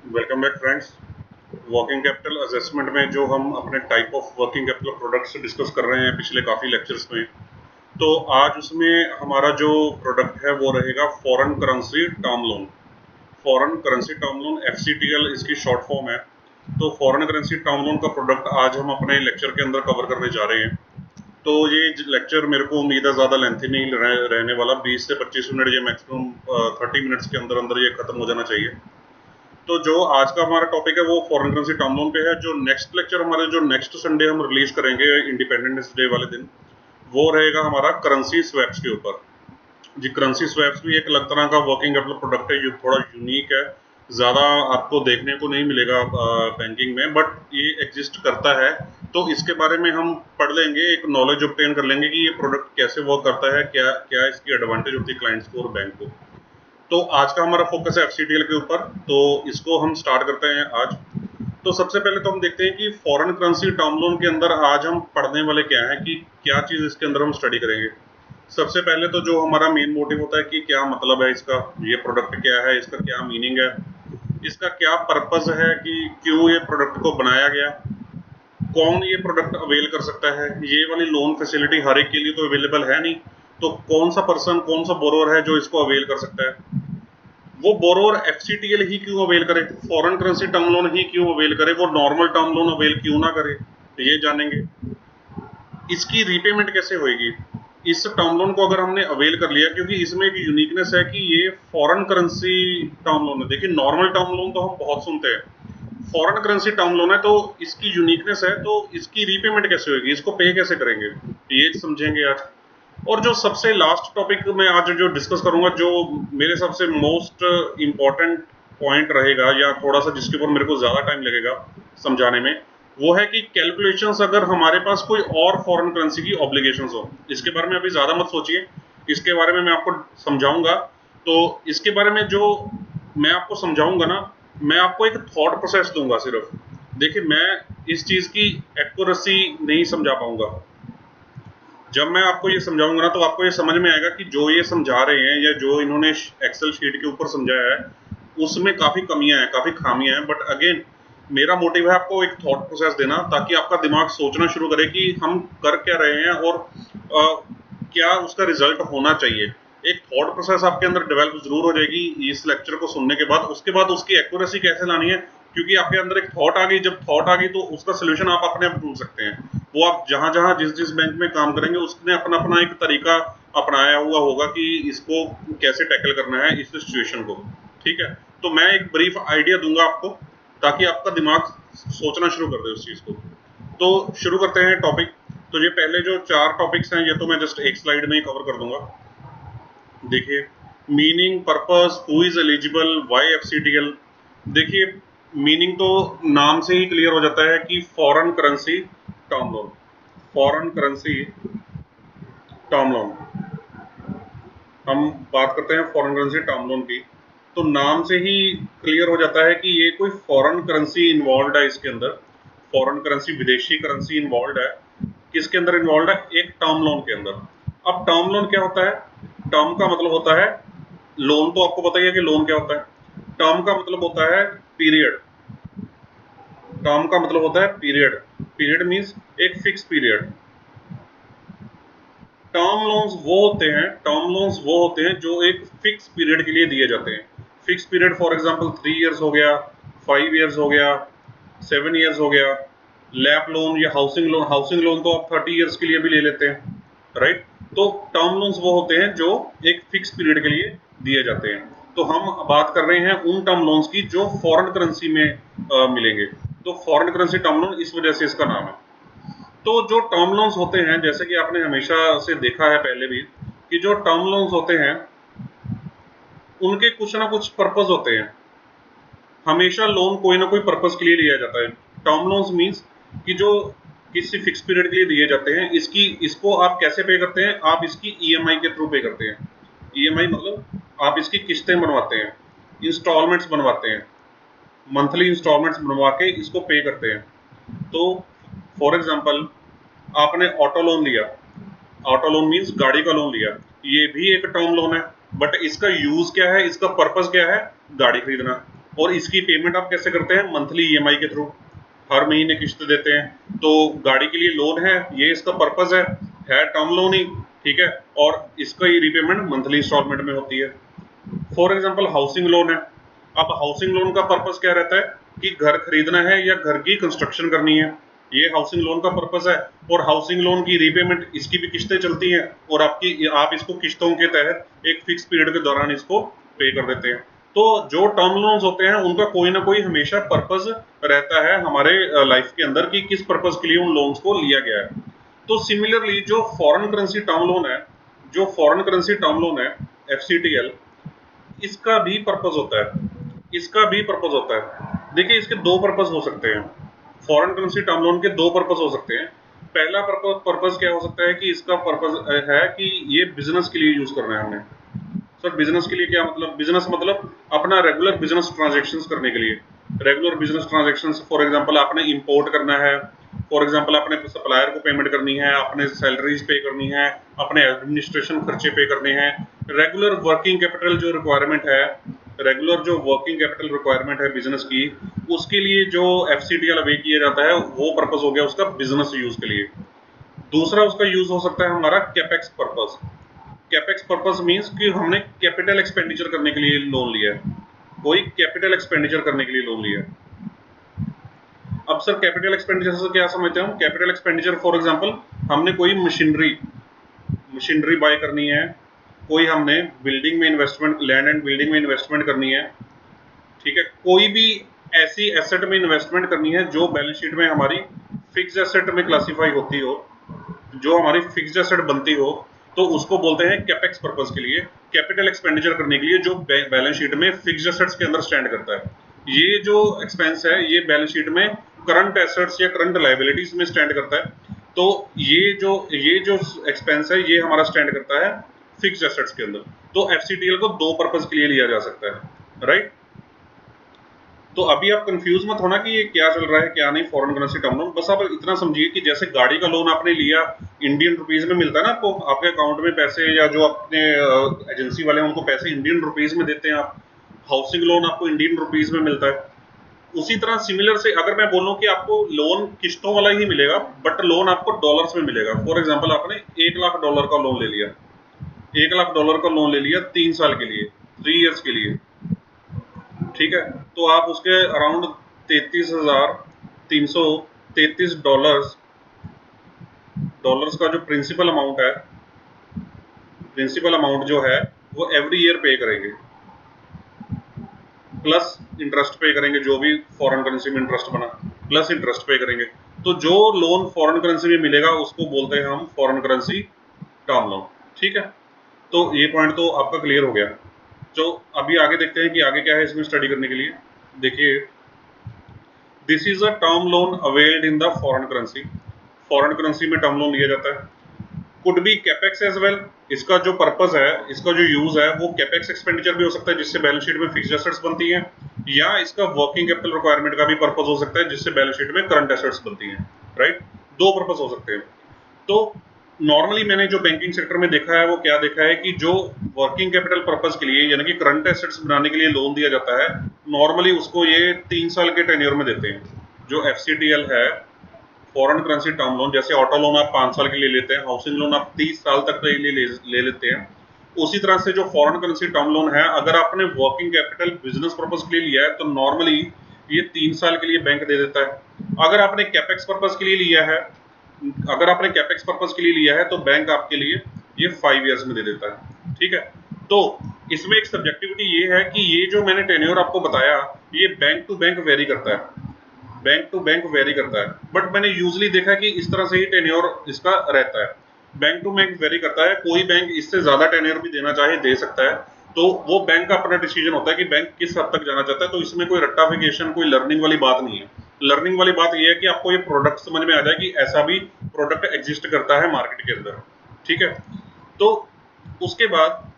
Welcome back friends. Working capital assessment में जो हम अपने type of working capital products discuss कर रहे हैं पिछले काफ़ी लेक्चर्स में, तो आज उसमें हमारा जो प्रोडक्ट है वो रहेगा foreign currency term loan. Foreign currency term loan FCTL इसकी शॉर्ट फॉर्म है। तो फॉरेन करेंसी टर्म लोन का प्रोडक्ट आज हम अपने लेक्चर के अंदर कवर करने जा रहे हैं। तो ये लेक्चर मेरे को उम्मीद है ज़्यादा लेंथी नहीं रहने वाला, 20 से 25 मिनट, ये मैक्सिमम 30 मिनट्स के अंदर अंदर ये खत्म हो जाना चाहिए। तो जो आज का हमारा टॉपिक है वो फॉरेन करेंसी टर्म लोन पे है। जो नेक्स्ट लेक्चर हमारे जो नेक्स्ट संडे हम रिलीज करेंगे इंडिपेंडेंस डे वाले दिन, वो रहेगा हमारा करेंसी स्वैप्स के ऊपर। जी, करेंसी स्वैप्स भी एक अलग तरह का वर्किंग कैपिटल प्रोडक्ट है, ये थोड़ा यूनिक है, ज़्यादा आपको देखने को नहीं मिलेगा बैंकिंग में, बट ये एग्जिस्ट करता है। तो इसके बारे में हम पढ़ लेंगे, एक नॉलेज ऑब्टेन कर लेंगे कि ये प्रोडक्ट कैसे वर्क करता है, क्या क्या इसकी एडवांटेज होती है क्लाइंट्स को और बैंक को। तो आज का हमारा फोकस है FCTL के ऊपर, तो इसको हम स्टार्ट करते हैं आज। तो सबसे पहले तो हम देखते हैं कि फॉरेन करेंसी टर्म लोन के अंदर आज हम पढ़ने वाले क्या है, कि क्या चीज़ इसके अंदर हम स्टडी करेंगे। सबसे पहले तो जो हमारा मेन मोटिव होता है कि क्या मतलब है इसका, ये प्रोडक्ट क्या है, इसका क्या मीनिंग है, इसका क्या पर्पस है, कि क्यों ये प्रोडक्ट को बनाया गया, कौन ये प्रोडक्ट अवेल कर सकता है। ये वाली लोन फैसिलिटी हर एक के लिए तो अवेलेबल है नहीं, तो कौन सा पर्सन, कौन सा बोरोवर है जो इसको अवेल कर सकता है। वो बोरोवर FCTL ही क्यों अवेल करे, फॉरेन करेंसी टर्म लोन ही क्यों अवेल करे, वो नॉर्मल टर्म लोन अवेल क्यों ना करे, ये जानेंगे। इसकी रीपेमेंट कैसे होएगी। इस टर्म लोन को अगर हमने अवेल कर लिया, क्योंकि इसमें एक यूनिकनेस है कि ये फॉरेन करेंसी टर्म लोन है। देखिए, नॉर्मल टर्म लोन तो हम बहुत सुनते हैं, फॉरेन करेंसी टर्म लोन है, तो इसकी यूनिकनेस है। तो इसकी रीपेमेंट कैसे होगी, इसको पे कैसे करेंगे, ये समझेंगे आज। और जो सबसे लास्ट टॉपिक मैं आज जो डिस्कस करूंगा, जो मेरे सबसे मोस्ट इम्पॉर्टेंट पॉइंट रहेगा, या थोड़ा सा जिसके ऊपर मेरे को ज़्यादा टाइम लगेगा समझाने में, वो है कि कैलकुलेशंस अगर हमारे पास कोई और फॉरेन करेंसी की ऑब्लिगेशंस हो। इसके बारे में अभी ज़्यादा मत सोचिए, इसके बारे में मैं आपको समझाऊंगा। तो इसके बारे में जो मैं आपको समझाऊंगा ना, मैं आपको एक थॉट प्रोसेस दूंगा सिर्फ। देखिए, मैं इस चीज़ की एक्यूरेसी नहीं समझा पाऊंगा। जब मैं आपको ये समझाऊंगा ना, तो आपको ये समझ में आएगा कि जो ये समझा रहे हैं या जो इन्होंने एक्सेल शीट के ऊपर समझाया है, उसमें काफ़ी कमियां हैं, काफ़ी खामियां हैं। बट अगेन, मेरा मोटिव है आपको एक थॉट प्रोसेस देना, ताकि आपका दिमाग सोचना शुरू करे कि हम कर क्या रहे हैं और क्या उसका रिजल्ट होना चाहिए। एक थॉट प्रोसेस आपके अंदर डेवलप जरूर हो जाएगी इस लेक्चर को सुनने के बाद। उसके बाद उसकी एक्यूरेसी कैसे लानी है, क्योंकि आपके अंदर एक थॉट आ गई, जब थॉट आ गई तो उसका सोल्यूशन आप अपने आप ढूंढ सकते हैं। वो आप जहां जहां जिस जिस बैंक में काम करेंगे, उसने अपना अपना एक तरीका अपनाया हुआ होगा कि इसको कैसे टैकल करना है इस सिचुएशन को। ठीक है, तो मैं एक ब्रीफ आइडिया दूंगा आपको, ताकि आपका दिमाग सोचना शुरू कर दे उस चीज को। तो शुरू करते हैं टॉपिक। तो ये पहले जो 4 टॉपिक्स हैं, ये तो मैं जस्ट एक स्लाइड में ही कवर कर दूंगा। देखिए, meaning, purpose, who is eligible, why FCTL। देखिए, मीनिंग तो नाम से ही क्लियर हो जाता है कि foreign currency term loan. Foreign currency term loan, हम बात करते हैं फॉरेन करेंसी टर्म लोन की, तो नाम से ही क्लियर हो जाता है कि ये कोई फॉरेन करेंसी इन्वॉल्व है इसके अंदर। फॉरेन करेंसी, विदेशी करेंसी इन्वॉल्व है। किसके अंदर इन्वॉल्व है, एक टर्म लोन के अंदर। अब टर्म लोन क्या होता है, टर्म का मतलब होता है लोन, तो आपको पता ही है कि लोन क्या होता है। टर्म का मतलब होता है पीरियड। टर्म का मतलब होता है पीरियड। पीरियड मींस एक फिक्स पीरियड। टर्म लोन्स वो होते हैं जो एक फिक्स पीरियड के लिए दिए जाते हैं। Fix period for example 3 years हो गया, 5 इयर्स हो गया, 7 इयर्स हो गया। लैप लोन या हाउसिंग लोन, हाउसिंग लोन तो आप 30 इयर्स के लिए भी ले लेते हैं, राइट। तो टर्म लोन्स वो होते हैं जो एक फिक्स पीरियड के लिए दिए जाते हैं। तो हम बात कर रहे हैं उन टर्म लोन्स की जो फॉरेन करेंसी में मिलेंगे। तो फॉरेन करेंसी टर्म लोन इस वजह से इसका नाम है। तो जो टर्म लोन्स होते हैं, जैसे कि आपने हमेशा से देखा है पहले भी, कि जो टर्म लोन्स होते हैं उनके कुछ ना कुछ पर्पस होते हैं। हमेशा लोन कोई ना कोई पर्पस के लिए लिया जाता है। टर्म लोन्स मींस कि जो किसी फिक्स पीरियड के लिए दिए जाते हैं। इसको आप कैसे पे करते हैं, आप इसकी EMI के थ्रू पे करते हैं। EMI मतलब आप इसकी किस्तें बनवाते हैं, इंस्टॉलमेंट्स बनवाते हैं, मंथली इंस्टॉलमेंट्स बनवा के इसको पे करते हैं। तो फॉर एग्जांपल, आपने ऑटो लोन लिया, ऑटो लोन मींस गाड़ी का लोन लिया, ये भी एक टर्म लोन है। बट इसका यूज क्या है, इसका पर्पस क्या है, गाड़ी खरीदना। और इसकी पेमेंट आप कैसे करते हैं? मंथली ईएमआई के थ्रू, हर महीने किस्त देते हैं। तो गाड़ी के लिए लोन है, ये इसका पर्पज है टर्म लोन ही, ठीक है, और इसका ही रीपेमेंट मंथली इंस्टॉलमेंट में होती है। फॉर एग्जाम्पल हाउसिंग लोन है। अब हाउसिंग लोन का पर्पज क्या रहता है कि घर खरीदना है या घर की कंस्ट्रक्शन करनी है, ये हाउसिंग लोन का पर्पज है। और हाउसिंग लोन की रीपेमेंट, इसकी भी किस्तें चलती हैं और आप इसको किस्तों के तहत एक फिक्स पीरियड के दौरान इसको पे कर देते हैं। तो जो टर्म लोन्स होते हैं उनका कोई ना कोई हमेशा पर्पज रहता है हमारे लाइफ के अंदर कि किस पर्पज के लिए उन लोन्स को लिया गया है। तो सिमिलरली जो फॉरेन करेंसी टर्म लोन है, जो फॉरेन करेंसी टर्म लोन है FCTL, इसका भी पर्पज होता है, इसका भी पर्पज होता है। देखिए इसके दो पर्पज हो सकते हैं, फॉरेन करेंसी टर्म लोन के दो पर्पज हो सकते हैं। पहला पर्पज क्या हो सकता है कि इसका पर्पज है कि ये बिजनेस के लिए यूज करना है हमने। सर बिजनेस के लिए क्या मतलब? बिजनेस मतलब अपना रेगुलर बिजनेस ट्रांजैक्शंस करने के लिए, regular business transactions. For example आपने इंपोर्ट करना है, फॉर एग्जांपल अपने सप्लायर को पेमेंट करनी है, अपने सैलरीज पे करनी है, अपने एडमिनिस्ट्रेशन खर्चे पे करने हैं। रेगुलर वर्किंग कैपिटल जो रिक्वायरमेंट है, रेगुलर जो वर्किंग कैपिटल रिक्वायरमेंट है बिजनेस की, उसके लिए जो FCTL अवे किया जाता है वो पर्पज हो गया उसका बिजनेस यूज के लिए। दूसरा उसका यूज हो सकता है हमारा capex purpose. Capex purpose means कि हमने कैपिटल एक्सपेंडिचर करने के लिए लोन लिया है, कोई कैपिटल एक्सपेंडिचर करने के लिए लोन लिया है। अब सर कैपिटल एक्सपेंडिचर से क्या समझते हैं हम? कैपिटल एक्सपेंडिचर फॉर एग्जांपल हमने कोई मशीनरी बाय करनी है, कोई हमने बिल्डिंग में इन्वेस्टमेंट, लैंड एंड बिल्डिंग में इन्वेस्टमेंट करनी है, ठीक है, कोई भी ऐसी एसेट में इन्वेस्टमेंट करनी है जो बैलेंस शीट में हमारी फिक्स्ड एसेट में क्लासिफाई होती हो, जो हमारी फिक्स्ड एसेट बनती हो, तो उसको बोलते हैं कैपेक्स पर्पस के लिए, कैपिटल एक्सपेंडिचर करने के लिए जो बैलेंस शीट में फिक्स्ड एसेट्स के अंदर स्टैंड करता है। ये जो एक्सपेंस है ये बैलेंस शीट में करंट एसेट्स या करंट लायबिलिटीज में स्टैंड करता है। तो ये जो एक्सपेंस है ये हमारा स्टैंड करता है फिक्स्ड एसेट्स के अंदर। तो FCTL को दो पर्पस के लिए लिया जा सकता है, राइट। तो अभी आप कंफ्यूज मत होना कि ये क्या चल रहा है क्या नहीं, फॉरेन करेंसी टर्म लोन। बस आप इतना समझिए कि जैसे गाड़ी का लोन आपने लिया, इंडियन रुपीज में मिलता है ना आपको, आपके अकाउंट में पैसे, या जो अपने एजेंसी वाले हैं उनको पैसे इंडियन रुपीज में देते हैं आप, हाउसिंग लोन आपको इंडियन रुपीज में मिलता है। उसी तरह सिमिलर से अगर मैं बोलूं कि आपको लोन किस्तों वाला ही मिलेगा, बट लोन आपको डॉलर्स में मिलेगा। फॉर एग्जाम्पल आपने $1 लाख का लोन ले लिया, $1 लाख का लोन ले लिया 3 साल के लिए, 3 ईयर्स के लिए, ठीक है। तो आप उसके अराउंड 33,333 डॉलर्स का जो प्रिंसिपल अमाउंट जो है वो एवरी ईयर पे करेंगे, प्लस इंटरेस्ट पे करेंगे, जो भी फॉरेन करेंसी में इंटरेस्ट बना प्लस इंटरेस्ट पे करेंगे। तो जो लोन फॉरेन करेंसी में मिलेगा उसको बोलते हैं हम फॉरेन करेंसी टर्म लोन, ठीक है। तो ये पॉइंट तो आपका क्लियर हो गया। तो अभी आगे देखते हैं कि आगे क्या है इसमें स्टडी करने के लिए। देखिए, this is a term loan availed in the foreign currency. Foreign currency में टर्म लोन लिया जाता है। Could be capex as well. इसका जो पर्पस है, इसका जो यूज है वो कैपेक्स एक्सपेंडिचर भी हो सकता है जिससे बैलेंस शीट में फिक्स्ड एसेट्स बनती हैं, या इसका वर्किंग कैपिटल रिक्वायरमेंट का भी पर्पस हो सकता है जिससे बैलेंस शीट में करंट एसेट्स बनती हैं, राइट। दो पर्पस हो सकते हैं। तो नॉर्मली मैंने जो बैंकिंग सेक्टर में देखा है वो क्या देखा है कि जो वर्किंग कैपिटल पर्पस के लिए यानी कि करंट एसेट्स बनाने के लिए लोन दिया जाता है, नॉर्मली उसको ये 3 साल के टेन्योर में देते हैं। जो FCTL है, फॉरेन करेंसी टर्म लोन, जैसे ऑटो लोन आप 5 साल के लिए लेते हैं, हाउसिंग लोन आप 30 साल तक के लिए ले लेते हैं, उसी तरह से जो फॉरेन करेंसी टर्म लोन है, अगर आपने वर्किंग कैपिटल बिजनेस पर्पस के लिए लिया है तो नॉर्मली ये 3 साल के लिए बैंक दे देता है। अगर आपने कैपेक्स पर्पस के लिए लिया है, तो बैंक आपके लिए ये 5 ईयर्स में दे देता है, ठीक है। तो इसमें एक सब्जेक्टिविटी ये है कि ये जो मैंने टेन्योर आपको बताया ये बैंक टू बैंक वेरी करता है, बट मैंने यूजली देखा कि इस तरह से ही टेन्योर इसका रहता है, बैंक टू बैंक वेरी करता है। कोई बैंक इससे ज्यादा टेन्योर भी देना चाहे दे सकता है, तो वो बैंक का अपना डिसीजन होता है कि बैंक किस हद तक जाना चाहता है। तो इसमें कोई रट्टाफिकेशन, कोई लर्निंग वाली बात नहीं है। लर्निंग वाली बात यह है कि आपको ये प्रोडक्ट समझ में आ जाए कि ऐसा भी प्रोडक्ट एग्जिस्ट करता है मार्केट के अंदर, ठीक है। तो उसके बाद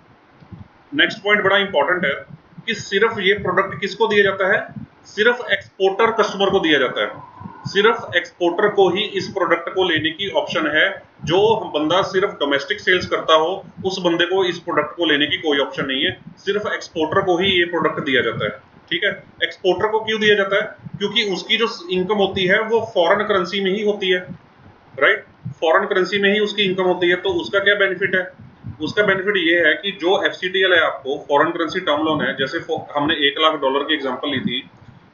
नेक्स्ट पॉइंट बड़ा इंपॉर्टेंट है कि सिर्फ ये प्रोडक्ट किसको दिया जाता है? सिर्फ एक्सपोर्टर कस्टमर को दिया जाता है। सिर्फ एक्सपोर्टर को ही इस प्रोडक्ट को लेने की ऑप्शन है। जो बंदा सिर्फ डोमेस्टिक सेल्स करता हो उस बंदे को इस प्रोडक्ट को लेने की कोई ऑप्शन नहीं है। सिर्फ एक्सपोर्टर को ही ये प्रोडक्ट दिया जाता है, ठीक है। एक्सपोर्टर को क्यों दिया जाता है? क्योंकि उसकी जो इनकम होती है वो फॉरेन करेंसी में ही होती है, राइट, फॉरेन करेंसी में ही उसकी इनकम होती है। तो उसका क्या बेनिफिट है? उसका बेनिफिट ये है कि जो एफसीटीएल है, आपको फॉरेन करेंसी टर्म लोन है, जैसे हमने $1 लाख की एग्जांपल ली थी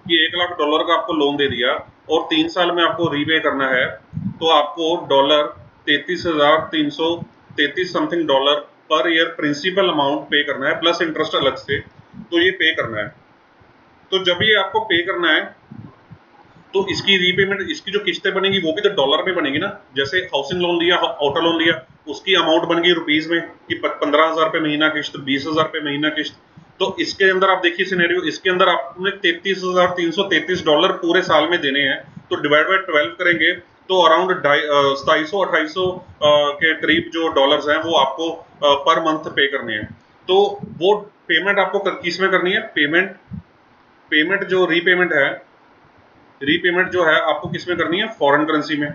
कि $1 लाख का आपको लोन दे दिया और 3 साल में आपको रीपे करना है, तो आपको dollar 33,333 something dollar per year principal amount pay करना है, प्लस इंटरेस्ट अलग से, तो ये पे करना है। तो जब ये आपको पे करना है तो इसकी रीपेमेंट, इसकी जो किस्तें बनेंगी वो भी तो डॉलर में बनेगी ना। जैसे हाउसिंग लोन लिया, ऑटो लोन लिया, उसकी अमाउंट बन गई रुपीज में कि 15,000 रुपये महीना किस्त, 20,000 रुपये महीना किस्त। तो इसके अंदर आप देखिए सिनेरियो, इसके अंदर आपने $33,333 पूरे साल में देने हैं, तो डिवाइड बाय 12 करेंगे तो अराउंड 2700-2800 के करीब जो डॉलर्स हैं वो आपको पर मंथ पे करने हैं। तो वो पेमेंट आपको किस में करनी है? पेमेंट जो रीपेमेंट जो है आपको किस में करनी है? फॉरेन करेंसी में।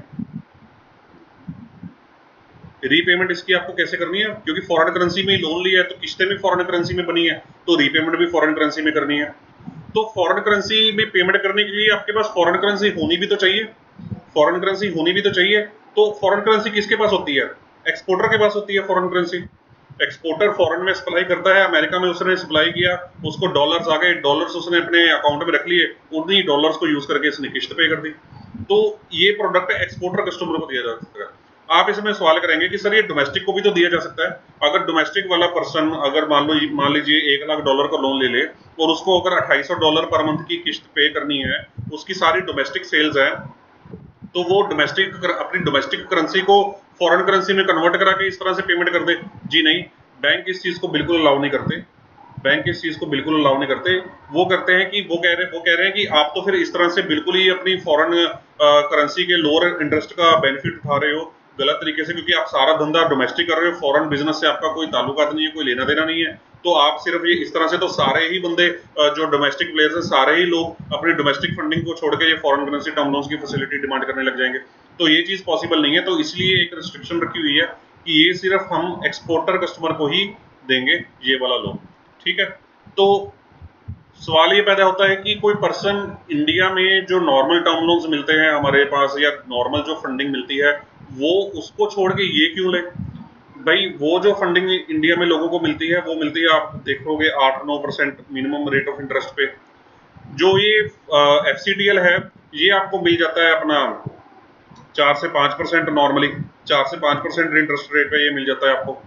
रीपेमेंट इसकी आपको कैसे करनी है? क्योंकि फॉरेन करेंसी में ही लोन लिया है तो किस्तें भी फॉरेन करेंसी में बनी है, तो रीपेमेंट भी फॉरेन करेंसी में करनी है। तो फॉरेन करेंसी में पेमेंट करने के लिए आपके पास फॉरेन करेंसी होनी भी तो चाहिए, फॉरेन करेंसी होनी भी तो चाहिए। तो फॉरेन करेंसी किसके पास होती है? एक्सपोर्टर के पास होती है फॉरेन करेंसी। एक्सपोर्टर फॉरेन में सप्लाई करता है, अमेरिका में उसने सप्लाई किया, उसको डॉलर्स आ गए, डॉलर्स उसने अपने अकाउंट में रख लिए, उन्हीं डॉलर्स को यूज करके इसने किस्त पे कर दी। तो ये प्रोडक्ट एक्सपोर्टर कस्टमर को दिया जा सकता है। आप इसमें सवाल करेंगे कि सर ये डोमेस्टिक को भी तो दिया जा सकता है। अगर डोमेस्टिक वाला पर्सन अगर मान लीजिए $1 लाख का लोन ले ले और उसको अगर $250 पर मंथ की किस्त पे करनी है, उसकी सारी डोमेस्टिक सेल्स है, तो वो अपनी डोमेस्टिक करेंसी को फॉरेन करेंसी में कन्वर्ट करा के इस तरह से पेमेंट कर दे? जी नहीं, बैंक इस चीज को बिल्कुल अलाउ नहीं करते। बैंक इस चीज को बिल्कुल अलाउ नहीं करते। वो करते हैं कि वो कह रहे हैं कि आप तो फिर इस तरह से बिल्कुल ही अपनी फॉरेन करेंसी के लोअर इंटरेस्ट का बेनिफिट उठा रहे हो गलत तरीके से, क्योंकि आप सारा धंधा डोमेस्टिक कर रहे हो, फॉरेन बिजनेस से आपका कोई ताल्लुकात नहीं है, कोई लेना देना नहीं है। तो आप सिर्फ ये इस तरह से, तो सारे ही बंदे जो डोमेस्टिक प्लेयर्स हैं, सारे ही लोग अपनी डोमेस्टिक फंडिंग को छोड़ के ये फॉरेन करेंसी टर्म लोन्स की फैसिलिटी डिमांड करने लग जाएंगे। तो ये चीज पॉसिबल नहीं है। तो इसलिए एक रिस्ट्रिक्शन रखी हुई है कि ये सिर्फ हम एक्सपोर्टर कस्टमर को ही देंगे ये वाला लोन, ठीक है। तो सवाल ये पैदा होता है कि कोई पर्सन इंडिया में जो नॉर्मल टर्म लोन्स मिलते हैं हमारे पास, या नॉर्मल जो फंडिंग मिलती है, वो उसको छोड़ के ये क्यों ले? भाई वो जो फंडिंग इंडिया में लोगों को मिलती है वो मिलती है, आप देखोगे 8-9% मिनिमम रेट ऑफ इंटरेस्ट पे। जो ये एफसीटीएल है ये आपको मिल जाता है अपना 4 से 5%, नॉर्मली 4 से 5% इंटरेस्ट रेट पे ये मिल जाता है आपको।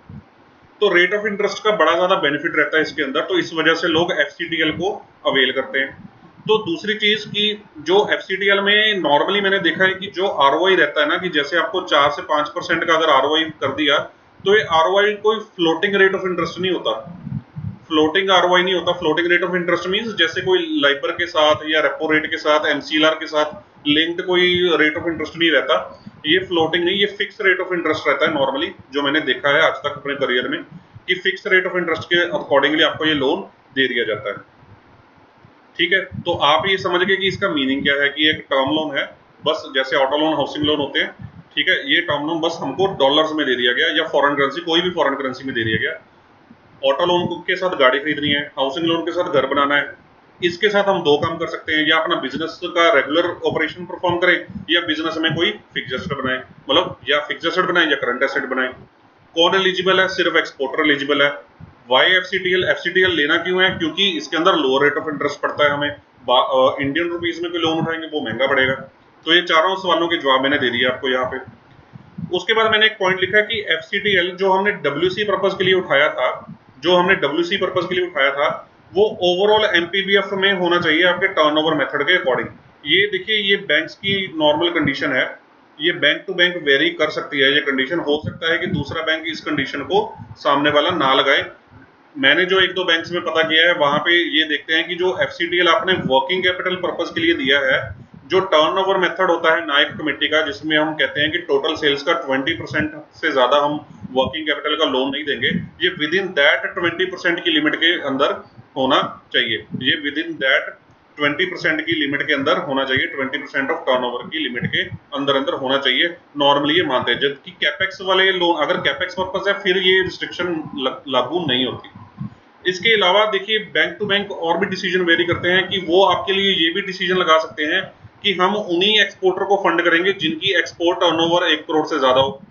तो रेट ऑफ इंटरेस्ट का बड़ा ज्यादा बेनिफिट रहता है इसके अंदर, तो इस वजह से लोग एफसीटीएल को अवेल करते हैं। तो दूसरी चीज कि जो एफसीटीएल में नॉर्मली मैंने देखा है कि जो आरओआई रहता है ना, कि जैसे आपको 4 से 5% का अगर आरओआई कर दिया, तो ये आरओआई कोई फ्लोटिंग रेट ऑफ इंटरेस्ट नहीं होता, फ्लोटिंग आरओआई नहीं होता। Floating rate of interest means जैसे कोई लाइबर के साथ या रेपो रेट के साथ, एमसीएलआर के साथ लिंक्ड कोई रेट ऑफ इंटरेस्ट नहीं रहता। ये फ्लोटिंग नहीं, ये फिक्स रेट ऑफ इंटरेस्ट रहता है नॉर्मली, जो मैंने देखा है आज तक अपने करियर में, कि फिक्स रेट ऑफ इंटरेस्ट के अकॉर्डिंगली आपको ये लोन दे दिया जाता है, ठीक है। तो आप ये समझ गए कि इसका मीनिंग क्या है, कि एक टर्म लोन है, बस जैसे ऑटो लोन, हाउसिंग लोन होते हैं, ठीक है। ये टर्म लोन बस हमको डॉलर्स में दे दिया गया, या फॉरेन करेंसी, कोई भी फॉरेन करेंसी में दे दिया गया। ऑटो लोन के साथ गाड़ी खरीदनी है, हाउसिंग लोन के साथ घर बनाना है, इसके साथ हम दो काम कर सकते हैं, या अपना बिजनेस का रेगुलर ऑपरेशन परफॉर्म करें, या बिजनेस में कोई फिक्स एसेट बनाए, मतलब या फिक्स एसेट बनाए या करंट एसेट बनाए। कौन एलिजिबल है? सिर्फ एक्सपोर्टर एलिजिबल है। वाई एफसीटीएल? एफसीटीएल लेना क्यों है? क्योंकि इसके अंदर लोअर रेट ऑफ इंटरेस्ट पड़ता है हमें। इंडियन रुपीज में कोई लोन उठाएंगे वो महंगा पड़ेगा। तो ये चारों सवालों के जवाब मैंने दे दिया आपको यहाँ पे। उसके बाद मैंने एक पॉइंट लिखा कि एफसीटीएल जो हमने डब्ल्यूसी पर्पज के लिए उठाया था, वो ओवरऑल एमपीबीएफ में होना चाहिए आपके टर्नओवर मेथड के अकॉर्डिंग। ये देखिए, ये बैंक्स की नॉर्मल कंडीशन है, ये बैंक टू बैंक वेरी कर सकती है ये कंडीशन। हो सकता है कि दूसरा बैंक इस कंडीशन को सामने वाला ना लगाए। मैंने जो एक दो बैंक्स में पता किया है वहां पे ये देखते हैं कि जो एफसीटीएल आपने वर्किंग कैपिटल पर्पज के लिए दिया है, जो टर्नओवर मेथड होता है नाइक कमेटी का, जिसमें हम कहते हैं कि टोटल सेल्स का 20% से ज्यादा हम वर्किंग कैपिटल का लोन नहीं देंगे, ये विद इन दैट 20% की लिमिट के अंदर होना चाहिए। ये विद इन दैट 20% की लिमिट के अंदर होना चाहिए, 20% ऑफ टर्नओवर की लिमिट के अंदर होना चाहिए। नॉर्मली ये मानते हैं, जबकि कैपेक्स वाले लोन, अगर कैपेक्स पर्पस है फिर ये रिस्ट्रिक्शन लागू नहीं होती। इसके अलावा देखिए बैंक टू बैंक और भी डिसीजन वेरी करते हैं कि वो आपके लिए ये भी डिसीजन लगा सकते हैं कि हम उन्हीं एक्सपोर्टर को फंड करेंगे जिनकी एक्सपोर्ट टर्नओवर 1 करोड़ से ज़्यादा हो,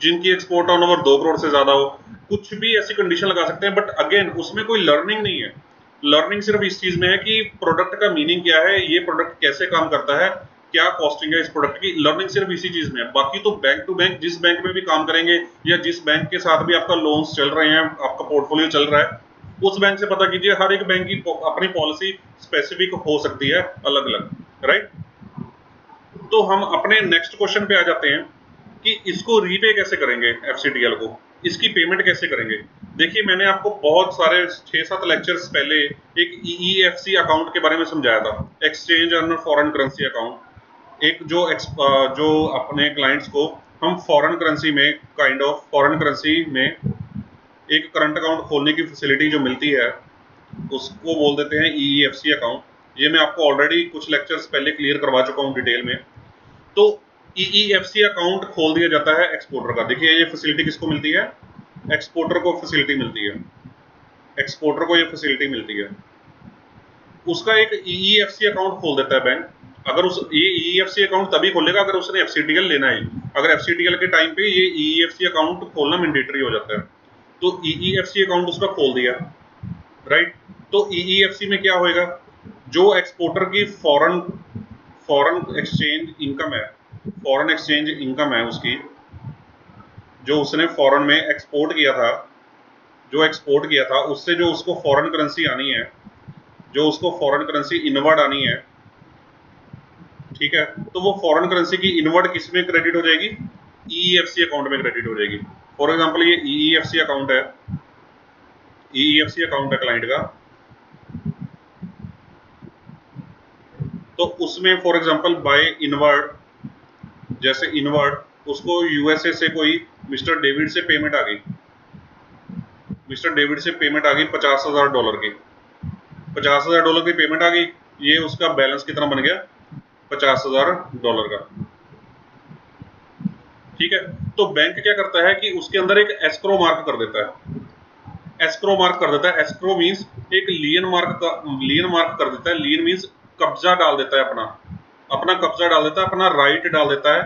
जिनकी एक्सपोर्ट टर्नओवर 2 करोड़ से ज़्यादा हो, कुछ भी ऐसी कंडीशन लगा सकते हैं। बट अगेन उसमें कोई लर्निंग नहीं है। लर्निंग सिर्फ इस चीज़ में है कि प्रोडक्ट का मीनिंग क्या है, ये प्रोडक्ट कैसे काम करता है, क्या कॉस्टिंग है इस प्रोडक्ट की। लर्निंग सिर्फ इसी चीज़ में है। बाकी तो बैंक टू बैंक जिस बैंक में भी काम करेंगे या जिस बैंक के साथ भी आपका लोन्स चल रहे हैं, आपका पोर्टफोलियो चल रहा है, उस बैंक से पता कीजिए। हर एक बैंक की अपनी पॉलिसी स्पेसिफिक हो सकती है, अलग अलग, राइट। तो हम अपने नेक्स्ट क्वेश्चन पे आ जाते हैं कि इसको रीपे कैसे करेंगे, एफसीटीएल को, इसकी पेमेंट कैसे करेंगे। देखिए मैंने आपको बहुत सारे 6-7 लेक्चर्स पहले एक ईईएफसी अकाउंट के बारे में समझाया था, exchange earner foreign currency account. एक जो अपने क्लाइंट्स को हम फॉरेन करेंसी में फॉरेन करेंसी में एक करंट अकाउंट खोलने की फैसिलिटी जो मिलती है उसको बोल देते हैं ईईएफसी अकाउंट। ये मैं आपको ऑलरेडी कुछ लेक्चर्स पहले क्लियर करवा चुका हूँ डिटेल में। तो ईईएफसी अकाउंट खोल दिया जाता है एक्सपोर्टर का। देखिए ये फैसिलिटी किसको मिलती है, एक्सपोर्टर को फैसिलिटी मिलती है, एक्सपोर्टर को ये फैसिलिटी मिलती है। उसका एक ईईएफसी अकाउंट खोल देता है बैंक। अगर ये ईईएफसी अकाउंट तभी खोलेगा अगर उसने एफसीटीएल लेना है। अगर एफसीटीएल के टाइम पे ये ईईएफसी अकाउंट खोलना मैंडेटरी हो जाता है। तो ईईएफसी अकाउंट उसका खोल दिया, राइट। तो ईईएफसी में क्या होएगा, जो एक्सपोर्टर की फॉरेन एक्सचेंज इनकम है, फॉरेन एक्सचेंज इनकम है उसकी, जो उसने फॉरेन में एक्सपोर्ट किया था, जो एक्सपोर्ट किया था उससे जो उसको फॉरेन करेंसी आनी है, जो उसको फॉरेन करेंसी इनवर्ड आनी है, ठीक है, तो वो फॉरेन करेंसी की इनवर्ड किस में क्रेडिट हो जाएगी, ईईएफसी अकाउंट में क्रेडिट हो जाएगी। फॉर एग्जांपल ये ईईएफसी अकाउंट है, ईईएफसी अकाउंट है क्लाइंट का। तो उसमें फॉर एग्जांपल बाय इनवर्ड, जैसे इनवर्ड उसको यूएसए से कोई मिस्टर डेविड से पेमेंट आ गई, मिस्टर डेविड से पेमेंट आ गई $50,000 की, $50,000 की पेमेंट आ गई। ये उसका बैलेंस कितना बन गया, $50,000 का, ठीक है। तो बैंक क्या करता है कि उसके अंदर एक एस्क्रो मार्क कर देता है, एस्क्रो मार्क कर देता है। एस्क्रो मींस एक लियन मार्क कर देता है। लियन मींस कब्जा डाल देता है, अपना कब्जा डाल देता है, अपना राइट डाल देता है,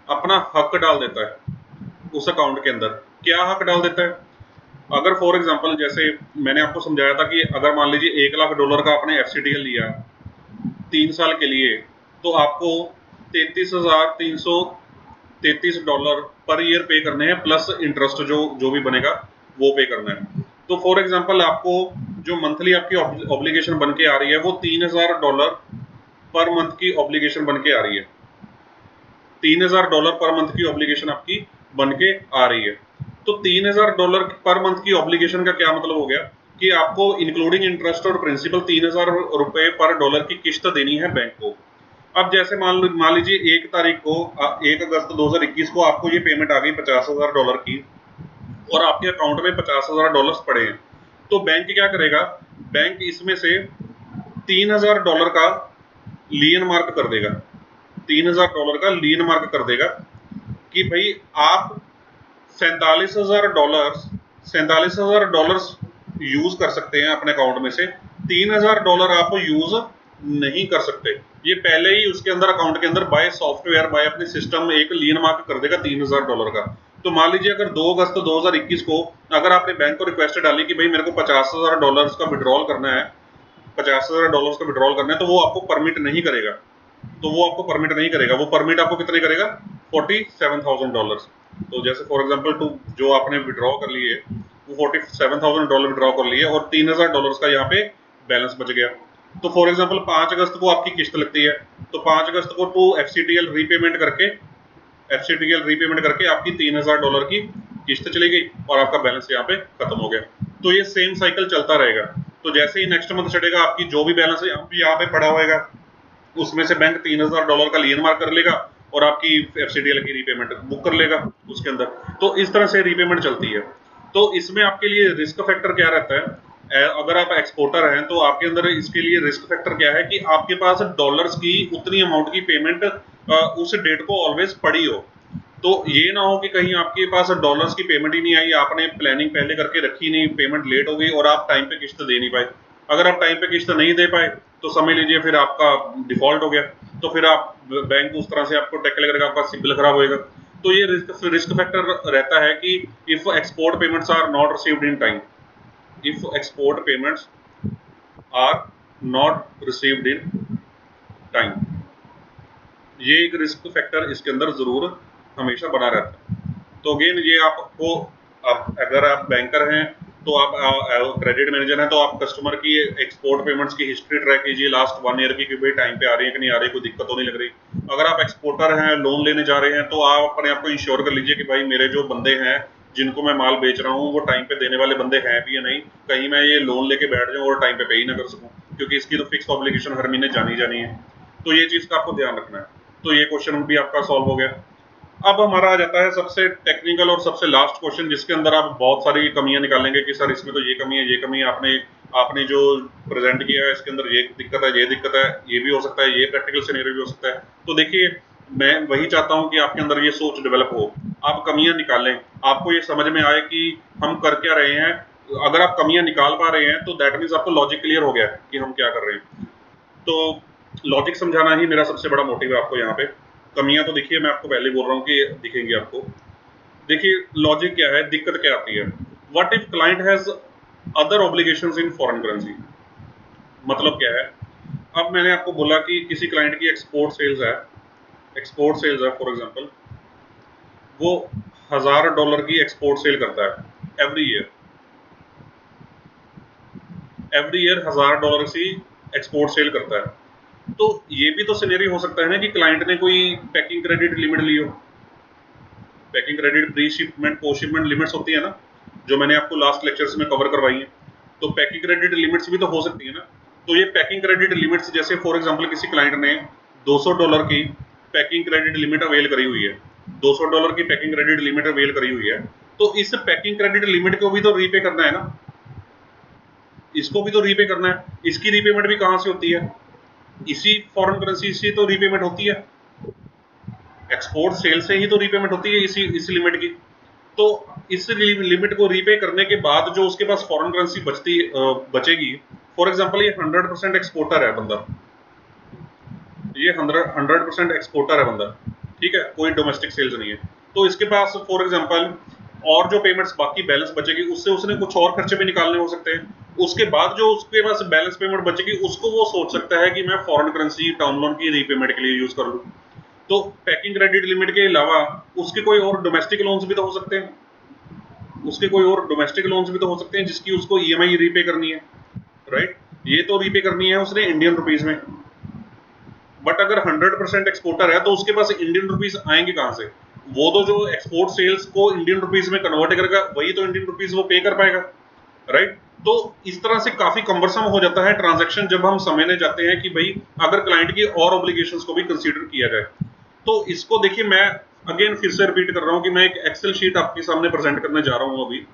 अपना हक डाल देता है उस अकाउंट के अंदर। क्या हक डाल देता है, अगर फॉर एग्जांपल जैसे मैंने आपको समझाया था कि अगर मान लीजिए $1,00,000 का आपने एफसीटीएल लिया 3 साल के लिए, तो आपको $33,333 पर ईयर पे करने हैं, प्लस इंटरेस्ट जो भी बनेगा वो पे करना है। तो फॉर एग्जांपल आपको जो मंथली आपकी ऑब्लिगेशन बन के आ रही है वो $3,000 पर मंथ की ऑब्लिगेशन बन के आ रही है। $3,000 पर मंथ की ऑब्लिगेशन आपकी बन के आ रही है। तो $3,000 पर मंथ की ऑब्लिगेशन का क्या मतलब हो गया कि आपको इंक्लूडिंग इंटरेस्ट और प्रिंसिपल ₹3,000 पर डॉलर की किस्त देनी है बैंक को। अब जैसे मान लीजिए 1 तारीख को 1 अगस्त 2021 को आपको ये पेमेंट आ गई $50,000 की और आपके अकाउंट में $50,000 पड़े हैं। तो बैंक क्या करेगा, बैंक इसमें से $3,000 का लियन मार्क कर देगा, $3,000 का लियन मार्क कर देगा कि भाई आप $47,000 यूज कर सकते हैं अपने अकाउंट में से, $3,000 आप यूज नहीं कर सकते। ये पहले ही उसके अंदर अकाउंट के अंदर बाय सॉफ्टवेयर, बाय अपने सिस्टम में एक लियन मार्क कर देगा $3,000 का। तो मान लीजिए अगर 2 अगस्त 2021 को अगर आपने बैंक को रिक्वेस्ट डाली कि भाई मेरे को $50,000 का विड्रॉल करना है, $50,000 का विड्रॉल करना है, तो वो आपको परमिट नहीं करेगा। तो वो आपको परमिट नहीं करेगा। वो परमिट आपको कितने करेगा, $47,000। तो जैसे फॉर एग्जांपल जो आपने विड्रॉ कर लिए वो $47,000 विड्रॉ कर लिए और $3,000 का यहाँ पे बैलेंस बच गया। तो फॉर एग्जांपल 5 अगस्त को आपकी किस्त लगती है, तो 5 अगस्त को टू एफसीटीएल रीपेमेंट करके आपकी $3,000 की किस्त चली गई और आपका बैलेंस यहाँ पे खत्म हो गया। तो ये सेम साइकिल चलता रहेगा। तो जैसे ही नेक्स्ट मंथ चढ़ेगा आपकी जो भी बैलेंस है यहाँ पे पड़ा होगा, उसमें से बैंक $3,000 का लियन मार्क कर लेगा और आपकी एफसीटीएल की रीपेमेंट बुक कर लेगा उसके अंदर। तो इस तरह से रीपेमेंट चलती है। तो इसमें आपके लिए रिस्क फैक्टर क्या रहता है, अगर आप एक्सपोर्टर हैं तो आपके अंदर इसके लिए रिस्क फैक्टर क्या है कि आपके पास डॉलर्स की उतनी अमाउंट की पेमेंट उस डेट को ऑलवेज पड़ी हो। तो ये ना हो कि कहीं आपके पास डॉलर्स की पेमेंट ही नहीं आई, आपने प्लानिंग पहले करके रखी नहीं, पेमेंट लेट हो गई और आप टाइम पे किस्त दे नहीं पाए। अगर आप टाइम पे किस्त नहीं दे पाए तो समझ लीजिए फिर आपका डिफॉल्ट हो गया, तो फिर आप बैंक उस तरह से आपको टैकल करेगा, आपका सिबिल खराब होएगा। तो ये रिस्क फैक्टर रहता है कि if export payments are not received in time, if export payments are not received in time, ये एक रिस्क फैक्टर इसके अंदर जरूर हमेशा बना रहता है। तो अगेन ये आपको, आप अगर आप बैंकर हैं तो आप क्रेडिट मैनेजर हैं तो आप कस्टमर की एक्सपोर्ट पेमेंट्स की हिस्ट्री ट्रैक कीजिए लास्ट 1 ईयर की, कि भाई टाइम पे आ रही है कि नहीं आ रही, कोई दिक्कत तो नहीं लग रही। अगर आप एक्सपोर्टर हैं, लोन लेने जा रहे हैं, तो आप अपने आप को इंश्योर कर लीजिए कि भाई मेरे जो बंदे हैं जिनको मैं माल बेच रहा हूँ वो टाइम पे देने वाले बंदे हैं भी या नहीं, कहीं मैं ये लोन लेके बैठ जाऊँ और टाइम पे पे ही ना कर सकूँ, क्योंकि इसकी तो फिक्स ऑब्लिगेशन हर महीने जानी जानी है। तो ये चीज़ का आपको ध्यान रखना है। तो ये क्वेश्चन भी आपका सॉल्व हो गया। अब हमारा आ जाता है सबसे टेक्निकल और सबसे लास्ट क्वेश्चन, जिसके अंदर आप बहुत सारी कमियां निकालेंगे कि सर इसमें तो ये कमी है, ये कमी है, आपने जो प्रेजेंट किया है इसके अंदर ये दिक्कत है, ये दिक्कत है, ये भी हो सकता है, ये प्रैक्टिकल सिनेरियो भी हो सकता है। तो देखिए मैं वही चाहता हूं कि आपके अंदर ये सोच डेवलप हो, आप कमियां निकालें, आपको ये समझ में आए कि हम कर क्या रहे हैं। अगर आप कमियां निकाल पा रहे हैं तो दैट मीन्स आपको लॉजिक क्लियर हो गया कि हम क्या कर रहे हैं। तो लॉजिक समझाना ही मेरा सबसे बड़ा मोटिव है आपको यहाँ पे। कमियां तो देखिए मैं आपको पहले बोल रहा हूँ कि दिखेंगी आपको। देखिए लॉजिक क्या है, दिक्कत क्या आती है। What if client has other obligations in foreign currency, मतलब क्या है। अब मैंने आपको बोला कि किसी क्लाइंट की एक्सपोर्ट सेल्स है फॉर एग्जांपल, वो $1000 की एक्सपोर्ट सेल करता है एवरी ईयर $1000 की एक्सपोर्ट सेल करता है। तो ये भी तो सिनेरियो हो सकता है ना कि क्लाइंट ने कोई पैकिंग क्रेडिट लिमिट ली हो। Packing credit pre shipment post shipment limits होती है ना, जो मैंने आपको लास्ट लेक्चर्स में कवर करवाई है। तो पैकिंग क्रेडिट लिमिट्स भी तो हो सकती है ना। तो ये पैकिंग क्रेडिट लिमिट्स, जैसे फॉर एग्जांपल किसी क्लाइंट ने $200 की पैकिंग क्रेडिट लिमिट अवेल करी हुई है, $200 की पैकिंग क्रेडिट लिमिट अवेल करी हुई है, तो इस पैकिंग क्रेडिट लिमिट को भी तो रीपे करना है ना, इसको भी तो रीपे करना है। इसकी रीपेमेंट भी कहां से होती है, इसी फॉरेन करेंसी से तो रीपेमेंट होती है, एक्सपोर्ट सेल से ही तो रीपेमेंट होती है इस लिमिट की। तो इस लिमिट को रीपे करने के बाद जो उसके पास फॉरेन करेंसी बचेगी, फॉर एग्जांपल ये 100% एक्सपोर्टर है बंदा, ये 100% एक्सपोर्टर है बंदा, ठीक है, कोई डोमेस्टिक सेल्स नहीं है। तो इसके पास फॉर एग्जांपल और जो पेमेंट्स बाकी बैलेंस बचेगी उससे उसने कुछ और खर्चे भी निकालने हो सकते हैं। उसके बाद जो उसके पास बैलेंस पेमेंट बचेगी उसको वो सोच सकता है कि मैं फॉरेन करेंसी टर्म लोन की रीपेमेंट के लिए यूज कर लूँ। तो पैकिंग क्रेडिट लिमिट के अलावा उसके कोई और डोमेस्टिक लोन्स भी तो हो सकते हैं, जिसकी उसको ईएमआई रीपे करनी है, राइट। ये तो रीपे करनी है उसने इंडियन रुपीज में, बट अगर 100% एक्सपोर्टर है तो उसके पास इंडियन रुपीज आएंगे कहां से। वो तो जो एक्सपोर्ट सेल्स को इंडियन रुपीज में कन्वर्ट करेगा वही तो इंडियन रुपीज वो पे कर पाएगा, राइट। तो इस तरह से काफी कम्बरसम हो जाता है ट्रांजैक्शन जब हम समझने जाते हैं कि भाई अगर क्लाइंट की और ऑब्लिगेशंस को भी कंसीडर किया जाए। तो इसको देखिए मैं अगेन फिर से रिपीट कर रहा हूं कि मैं एक एक्सेल शीट आपके सामने प्रेजेंट करने जा रहा हूं अभी।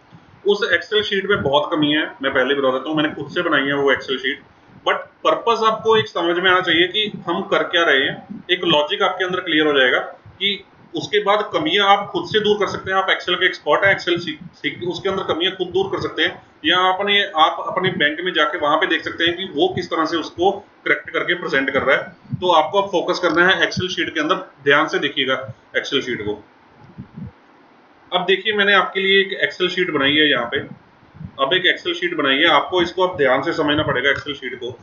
उस एक्सेल शीट में बहुत कमी है, मैं पहले बता देता हूं, मैंने खुद से बनाई है वो एक्सेल शीट। बट पर्पस आपको एक समझ में आना चाहिए कि हम कर क्या रहे हैं, एक लॉजिक आपके अंदर क्लियर हो जाएगा कि उसके बाद कमियां आप खुद से दूर कर सकते हैं। आप एक्सेल के एक्सपर्ट हैं, एक्सेल सीख उसके अंदर कमियां खुद दूर कर सकते हैं, या आप अपने बैंक में जाके वहां पे देख सकते हैं कि वो किस तरह से उसको करेक्ट करके प्रेजेंट कर रहा है। तो आपको अब फोकस करना है एक्सेल शीट के अंदर, ध्यान से देखिएगा एक्सेल शीट को। अब देखिए मैंने आपके लिए एक एक्सेल शीट बनाई है यहाँ पे, अब एक एक्सेल शीट बनाई है, आपको इसको अब ध्यान से समझना पड़ेगा एक्सेल शीट को।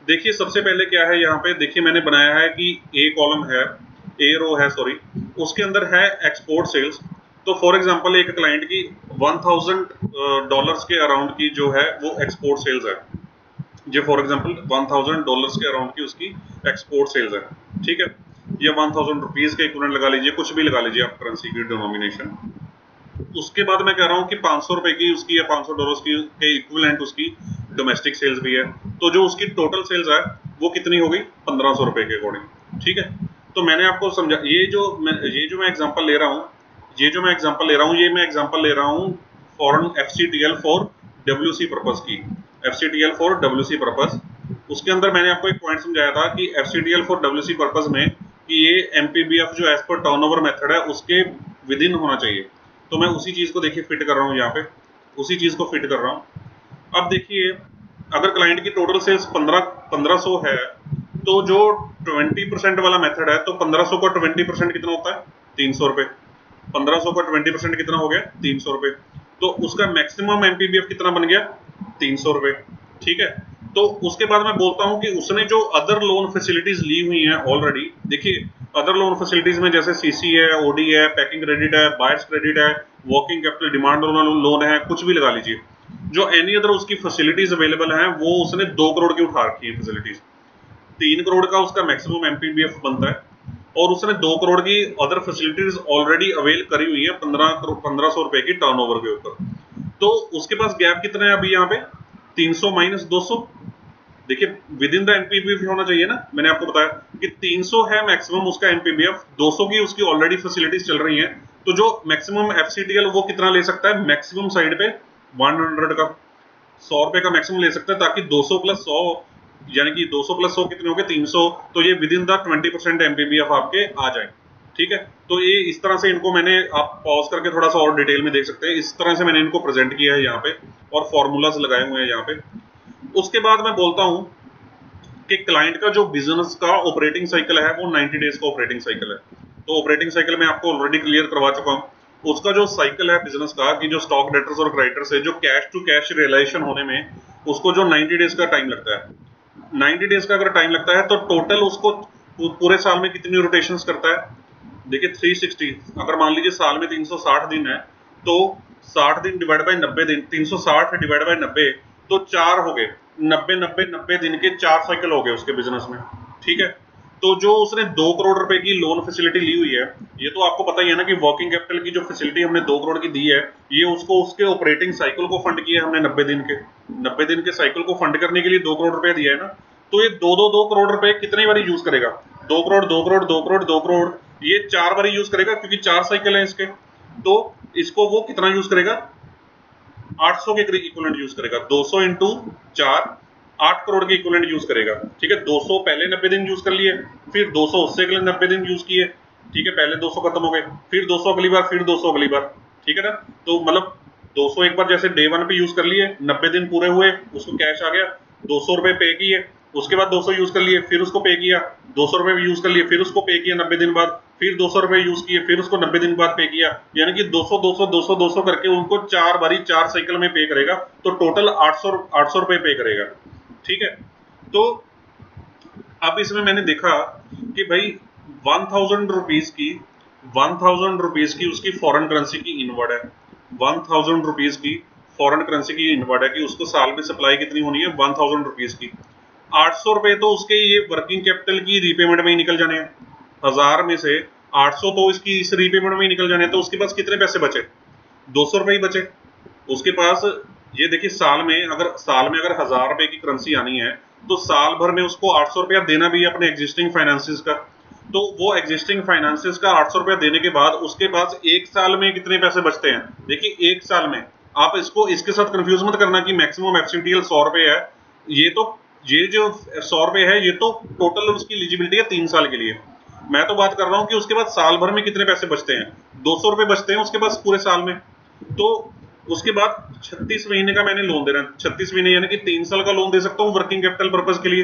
देखिए सबसे पहले क्या है यहाँ पे, देखिए मैंने बनाया है कि ए कॉलम है, ए रो है सॉरी, उसके अंदर है एक्सपोर्ट सेल्स। तो फॉर एग्जांपल एक क्लाइंट की $1000 के अराउंड की जो है वो एक्सपोर्ट सेल्स है, जो फॉर एग्जांपल $1000 के अराउंड की उसकी एक्सपोर्ट सेल्स है, ठीक है। या 1000 रुपीज के इक्विवेलेंट लगा लीजिए, कुछ भी लगा लीजिए आप करेंसी की डिनोमिनेशन। उसके बाद मैं कह रहा हूँ कि $500 की उसकी या $500 की के इक्विवेलेंट उसकी डोमेस्टिक सेल्स भी है। तो जो उसकी टोटल सेल्स है वो कितनी हो गई, $1500 के अकॉर्डिंग, ठीक है। तो मैंने आपको समझा, ये जो मैं एग्जांपल ले रहा हूँ, ये मैं एग्जांपल ले रहा हूँ foreign FCTL for WC purpose की, FCTL फॉर WC पर्पस। उसके अंदर मैंने आपको एक पॉइंट समझाया था कि FCTL फॉर WC पर्पस में कि ये एमपीबीएफ जो एज पर टर्नओवर मेथड है उसके विद इन होना चाहिए। तो मैं उसी चीज को देखिए फिट कर रहा हूँ यहाँ पे, उसी चीज को फिट कर रहा हूँ। अब देखिए अगर क्लाइंट की टोटल सेल्स 1500 है तो जो 20% वाला मेथड है तो 1500 का 20% कितना होता है? 300 रुपए। 1500 का 20% कितना हो गया? 300 रुपए। तो उसका मैक्सिमम एमपीबीएफ कितना बन गया? 300 रुपए। ठीक है, तो उसके बाद मैं बोलता हूं कि उसने जो अदर लोन फैसिलिटीज ली हुई हैं ऑलरेडी, देखिए अदर लोन फैसिलिटीज में जैसे सीसी है, ओडी है, पैकिंग क्रेडिट है, बायर्स क्रेडिट है, वर्किंग कैपिटल डिमांड लोन है, कुछ भी लगा लीजिए, जो एनी अदर उसकी फैसिलिटीज अवेलेबल हैं वो उसने 2 करोड़ की उठा रखी है फैसिलिटीज। 3 करोड़ का उसका मैक्सिमम एमपीबीएफ बनता है और उसने 2 करोड़ की अदर फैसिलिटीज ऑलरेडी अवेल करी हुई है 1500 रुपए की टर्नओवर के ऊपर। तो उसके पास गैप कितना है अभी यहाँ पे? 300 माइनस 200। देखिए विद इन द एमपीबीएफ होना चाहिए ना, मैंने आपको बताया कि 300 है मैक्सिमम उसका एमपीबीएफ, 200 की उसकी ऑलरेडी फैसिलिटीज चल रही हैं, तो जो मैक्सिमम एफसीटीएल वो कितना ले सकता है मैक्सिमम साइड पे? 100 का, 100 रुपए का मैक्सिमम ले सकता है, ताकि 200 प्लस 100 यानी कि 200 प्लस 100 कितने हो गए? 300। तो ये विद इन द 20% एमपीबीएफ आपके आ जाए। ठीक है, तो ये इस तरह से इनको मैंने, आप पॉज करके थोड़ा सा और डिटेल में देख सकते हैं, इस तरह से मैंने इनको प्रेजेंट किया है यहाँ पे और फॉर्मूलाज लगाए हुए हैं यहाँ पे। उसके बाद मैं बोलता हूँ कि क्लाइंट का जो बिजनेस का ऑपरेटिंग साइकिल है वो 90 डेज का ऑपरेटिंग साइकिल है। तो ऑपरेटिंग साइकिल मैं आपको ऑलरेडी क्लियर करवा चुका हूँ। उसका जो साइकिल है बिजनेस का, कि जो स्टॉक डेटर्स और क्रेडिटर्स है, जो कैश टू कैश रियलाइजेशन होने में उसको जो 90 डेज का टाइम लगता है, 90 डेज का अगर टाइम लगता है तो टोटल उसको पूरे साल में कितनी रोटेशंस करता है? देखिए 360, अगर मान लीजिए साल में 360 दिन है तो 60 दिन डिवाइड बाय 90 दिन, 360 डिवाइड बाय 90 तो 4 हो गए, 90 दिन के 4 साइकिल हो गए उसके बिजनेस में। ठीक है, तो जो उसने 2 करोड़ रुपए की लोन फैसिलिटी ली हुई है, ये तो आपको पता ही है ना कि वर्किंग कैपिटल की जो फैसिलिटी हमने 2 करोड़ की दी है, ये उसको उसके ऑपरेटिंग साइकिल को फंड किया है हमने 90 दिन के साइकिल को फंड करने के लिए 2 करोड़ रुपए दिया है ना। तो ये 2 करोड़ रुपए कितनी बार यूज करेगा? 2 करोड़, 2 करोड़, 2 करोड़, 2 करोड़, ये 4 बार यूज करेगा क्योंकि 4 साइकिल है इसके। तो इसको वो कितना यूज करेगा? 800 के इक्विवेलेंट यूज करेगा। 200 इंटू 4, 8 करोड़ के इक्विवेलेंट यूज करेगा। ठीक है, 200 पहले 90 दिन यूज कर लिए, फिर 200 उससे अगले 90 दिन यूज किए। ठीक है, पहले 200 खत्म हो गए, फिर 200 अगली बार, फिर 200 अगली बार। ठीक है ना, तो मतलब 200 एक बार जैसे डे 1 पे यूज कर लिए, 90 दिन पूरे हुए, उसको कैश आ गया, 200 रुपए पे किए, उसके बाद 200 यूज कर लिए, फिर उसको पे किया, 200 रुपए यूज कर लिए, फिर उसको पे किया 90 दिन बाद, फिर 200 रुपए यूज किए, फिर उसको 90 दिन बाद पे किया, यानी कि 200 200 200 200 करके उनको 4 बारी 4 साइकिल में पे करेगा, तो टोटल 800 रुपए पे करेगा। ठीक है, तो अब इसमें मैंने देखा कि भाई 1000 रुपीज की 1000 रुपीज की उसकी फॉरेन करेंसी की इनवर्ड है, 1000 रुपीज की फॉरेन करेंसी की इनवर्ड है कि उसको साल में सप्लाई कितनी होनी है? 1000 रुपीज की। 800 रुपए तो उसके ये वर्किंग कैपिटल की रीपेमेंट में ही निकल जाने हैं, 1000 में से 800 तो इसकी इस रीपेमेंट में ही निकल जाने हैं, तो उसके पास कितने पैसे बचे? 200 रुपए ही बचे उसके पास। ये देखिए साल में अगर 1000 रुपए की करेंसी आनी है तो साल भर में उसको 800 रुपया देना भी है अपने एग्जिस्टिंग फाइनेंसिस का। तो वो एग्जिस्टिंग फाइनेंसिस का 800 रुपया देने के बाद उसके पास एक साल में कितने पैसे बचते हैं? देखिए एक साल में, आप इसको इसके साथ कंफ्यूज मत करना कि मैक्सिमम एफसीटीएल 100 रुपए है। ये जो 100 रुपए है ये तो टोटल उसकी एलिजिबिलिटी है 3 साल के लिए। मैं तो बात कर रहा हूं कि उसके बाद साल भर में कितने पैसे बचते हैं? 200 रुपए बचते हैं उसके पास पूरे साल में। तो उसके बाद 36 महीने का मैंने लोन दे रहा है, 36 महीने यानी कि 3 साल का लोन दे सकता हूँ वर्किंग कैपिटल पर्पज के लिए।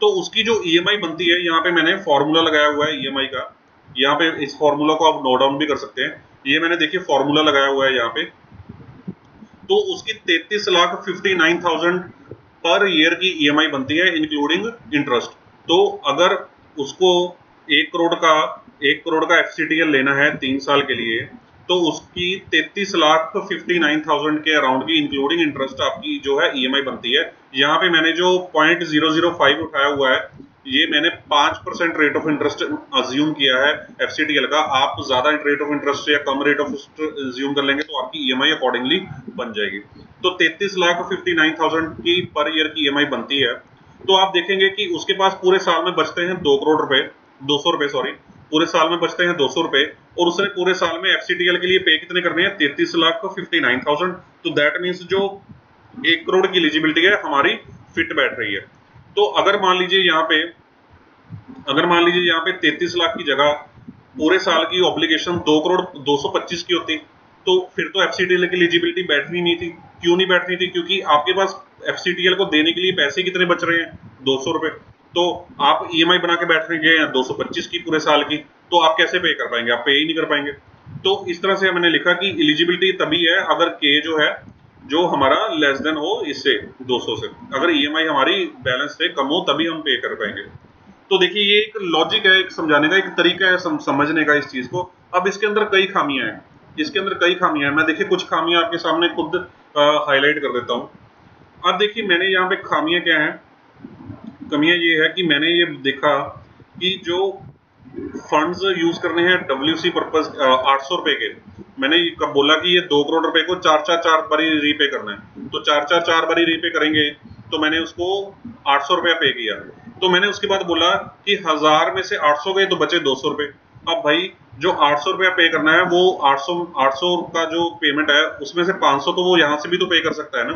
तो उसकी जो ईएमआई बनती है, यहाँ पे मैंने फॉर्मूला लगाया हुआ है ईएमआई का, यहाँ पे इस फॉर्मूला को आप नोट डाउन भी कर सकते हैं। ये मैंने देखिए फॉर्मूला लगाया हुआ है यहाँ पे, तो उसकी 33,59,000 पर ईयर की ईएमआई बनती है इंक्लूडिंग इंटरेस्ट। तो अगर उसको 1 करोड़ का एफसीटीएल लेना है 3 साल के लिए, तो उसकी 33,59,000 के अराउंड की इंक्लूडिंग इंटरेस्ट आपकी जो है ईएमआई बनती है। यहाँ पे मैंने जो 0.005 उठाया हुआ है, ये मैंने 5% रेट ऑफ इंटरेस्ट अज्यूम किया है एफसीटीएल का। आप ज्यादा रेट ऑफ इंटरेस्ट या कम रेट ऑफ अज्यूम कर लेंगे तो आपकी ईएमआई अकॉर्डिंगली बन जाएगी। तो 33,59,000 की पर ईयर की ईएमआई बनती है। तो आप देखेंगे कि उसके पास पूरे साल में बचते हैं 2 करोड़ रुपए, 200 रुपए सॉरी, पूरे साल में बचते हैं 200 रुपए, और उसने पूरे साल में एफसीटीएल के लिए पे कितने करने हैं? 33,59,000। तो दैट मीन्स जो 1 करोड़ की एलिजिबिलिटी है हमारी फिट बैठ रही है। तो अगर मान लीजिए यहाँ पे अगर मान लीजिए यहाँ पे 33 लाख की जगह पूरे साल की ऑब्लिगेशन 2 करोड़ 225 की होती, तो फिर तो एफसीटीएल की एलिजिबिलिटी बैठनी नहीं थी। क्यों नहीं बैठनी थी? क्योंकि आपके पास एफसीटीएल को देने के लिए पैसे कितने बच रहे हैं? 200 रुपए। तो आप ईएमआई बना के बैठ रहे हैं 225 की पूरे साल की, तो आप कैसे पे कर पाएंगे? आप पे ही नहीं कर पाएंगे। तो इस तरह से मैंने लिखा कि एलिजिबिलिटी तभी है अगर के जो है जो हमारा लेस देन हो इससे 200 से, अगर ईएमआई हमारी बैलेंस से कम हो तभी हम पे कर पाएंगे। तो देखिए ये एक लॉजिक है, एक समझाने का एक तरीका है समझने का इस चीज को। अब इसके अंदर कई खामियां हैं, इसके अंदर कई खामियां हैं। मैं देखिए कुछ खामियां आपके सामने खुद हाईलाइट कर देता हूं। अब देखिए मैंने यहाँ पे खामियां क्या हैं, कमियां ये है कि मैंने ये देखा कि जो फंड्स यूज करने हैं डब्ल्यूसी पर्पज 800 रुपए के, मैंने कब बोला कि ये 2 करोड़ रुपए को चार बारी रीपे करना है, तो चार बारी रीपे करेंगे, तो मैंने उसको 800 रुपया पे किया। तो मैंने उसके बाद बोला कि 1000 में से 800 गए तो बचे 200 रुपए। अब भाई जो 800 रुपया पे करना है वो 800 का जो पेमेंट है उसमें से 500 तो वो यहाँ से भी तो पे कर सकता है ना,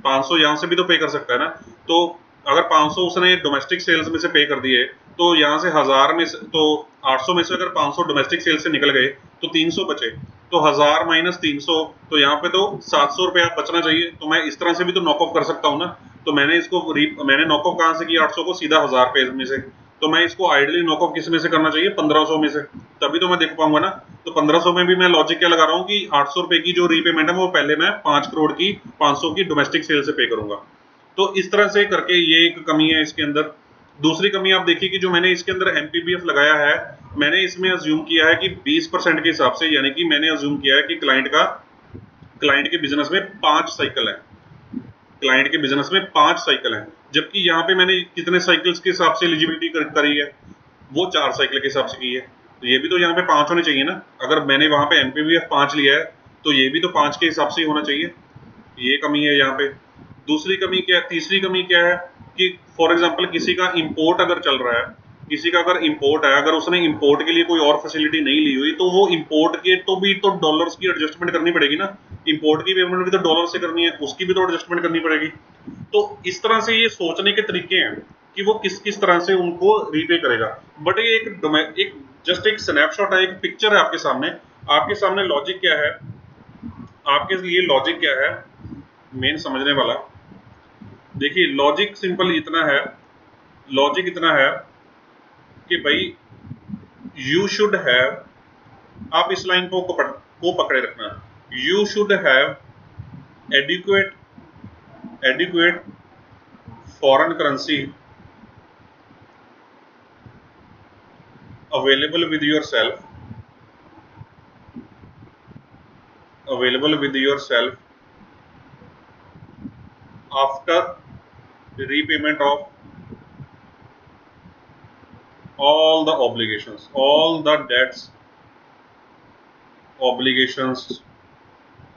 500 यहाँ से भी तो पे कर सकता है ना। तो अगर 500 उसने डोमेस्टिक सेल्स में से पे कर दिए, तो यहाँ से 1000 में से, तो 800 में से अगर 500 डोमेस्टिक सेल्स से निकल गए तो 300 बचे, तो 1000 माइनस 300, तो यहाँ पे तो 700 रुपया बचना चाहिए। तो मैं इस तरह से भी तो नॉक ऑफ कर सकता हूँ ना। तो मैंने इसको मैंने नॉक ऑफ कहाँ से किया 800 को? सीधा 1000 पे में से। तो मैं इसको आइडली नॉक ऑफ किस में से करना चाहिए? 1500 में से, तभी तो मैं देख पाऊंगा ना। तो 1500 में भी मैं लॉजिक क्या लगा रहा हूँ कि 800 रुपए की जो रीपेमेंट है वो पहले मैं 5 करोड़ की 500 की डोमेस्टिक सेल से पे करूंगा। तो इस तरह से करके ये एक कमी है इसके अंदर। दूसरी कमी आप देखिए कि जो मैंने इसके अंदर एमपीबीएफ लगाया है, मैंने इसमें अज्यूम किया है कि 20% के हिसाब से, यानी कि मैंने अज्यूम किया है कि क्लाइंट के बिजनेस में 5 साइकिल है, क्लाइंट के बिजनेस में 5 साइकिल है, जबकि यहाँ पे मैंने कितने साइकिल्स के हिसाब से एलिजिबिलिटी करी है? वो 4 साइकिल के हिसाब से की है। तो ये भी तो यहाँ पे 5 होने चाहिए ना। अगर मैंने वहां पे एमपीबीएफ 5 लिया है तो ये भी तो 5 के हिसाब से ही होना चाहिए। ये कमी है यहाँ पे। दूसरी कमी क्या है? तीसरी कमी क्या है कि फॉर एग्जांपल किसी का इंपोर्ट अगर चल रहा है, किसी का अगर इंपोर्ट है, अगर उसने इंपोर्ट के लिए कोई और फैसिलिटी नहीं ली हुई, तो वो इंपोर्ट के तो भी तो डॉलर्स की एडजस्टमेंट करनी पड़ेगी ना। इंपोर्ट की पेमेंट भी तो डॉलर से करनी है, उसकी भी तो एडजस्टमेंट करनी पड़ेगी। तो इस तरह से ये सोचने के तरीके हैं कि वो किस किस तरह से उनको रीपे करेगा। बट ये एक जस्ट एक स्नैपशॉट है, एक पिक्चर है आपके सामने। आपके सामने लॉजिक क्या है, आपके लिए लॉजिक क्या है मेन समझने वाला। देखिए लॉजिक सिंपल इतना है, लॉजिक इतना है कि भाई यू शुड हैव, आप इस लाइन को पकड़े रखना, you should have adequate foreign currency available with yourself after repayment of all the obligations, all the debts, obligations,